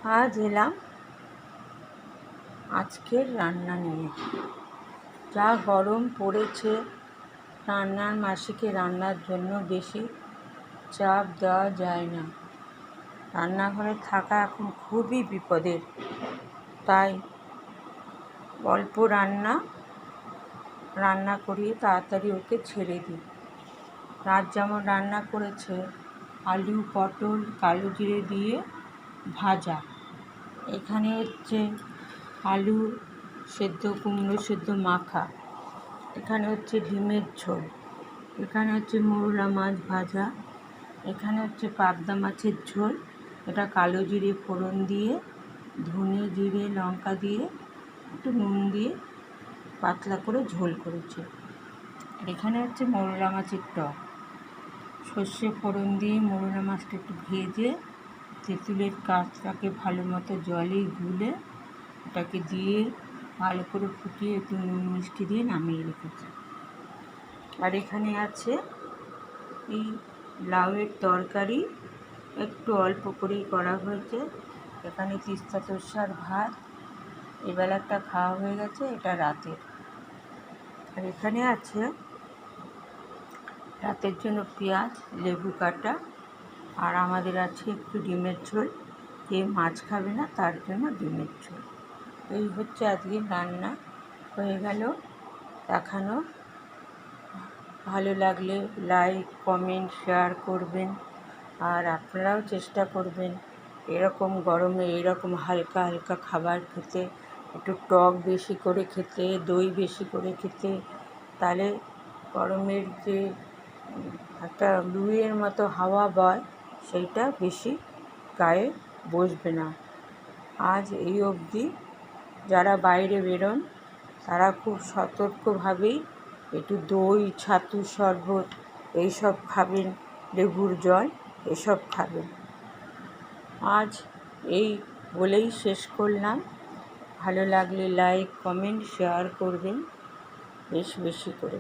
আজ এলাম আজকের রান্না নিয়ে। যা গরম পড়েছে, রান্নার মাসিকে রান্নার জন্য বেশি চাপ দেওয়া যায় না। রান্নাঘরে থাকা এখন খুবই বিপদের, তাই অল্প রান্না করিয়ে তাড়াতাড়ি ওকে ছেড়ে দিই। রাত যেমন রান্না করেছে আলু পটল কালো জিরে দিয়ে ভাজা, এখানে হচ্ছে আলু সেদ্ধ কুমড়ো সেদ্ধ মাখা, এখানে হচ্ছে ডিমের ঝোল, এখানে হচ্ছে মৌরলা মাছ ভাজা, এখানে হচ্ছে পাবদা মাছের ঝোল। এটা কালো জিরে ফোড়ন দিয়ে ধনে জিরে লঙ্কা দিয়ে একটু নুন দিয়ে পাতলা করে ঝোল করেছে। আর এখানে হচ্ছে মৌরলা মাছের টক, সর্ষে ফোড়ন দিয়ে মৌরলা মাছটা একটু ভেজে তেঁতুলের কাঁচটাকে ভালো মতো জলে গুলে ওটাকে দিয়ে ভালো করে ফুটিয়ে একটু নুন মিষ্টি দিয়ে নামিয়ে রেখেছি। আর এখানে আছে এই লাউয়ের তরকারি, একটু অল্প করেই করা হয়েছে। এখানে তিস্তা তোষার ভাত, এবেলাটা খাওয়া হয়ে গেছে, এটা রাতের। আর এখানে আছে রাতের জন্য পেঁয়াজ লেবু কাটা, আর আমাদের আছে একটু ডিমের ঝোল। যে মাছ খাবে না তার জন্য ডিমের ঝোল। এই হচ্ছে আজকের রান্না হয়ে গেল দেখানো। ভালো লাগলে লাইক কমেন্ট শেয়ার করবেন, আর আপনারাও চেষ্টা করবেন এরকম গরমে এরকম হালকা হালকা খাবার খেতে, একটু টক বেশি করে খেতে, দই বেশি করে খেতে। তাহলে গরমের যে একটা লুয়ের মতো হাওয়া বয় সেইটা বেশি গায়ে বসবে না। আজ এই অবধি যারা বাইরে বেরোন তারা খুব সতর্কভাবেই একটু দই ছাতু শরবত এইসব খাবেন, লেবুর জল এসব খাবেন। আজ এই বলেই শেষ করলাম। ভালো লাগলে লাইক কমেন্ট শেয়ার করবেন বেশি বেশি করে।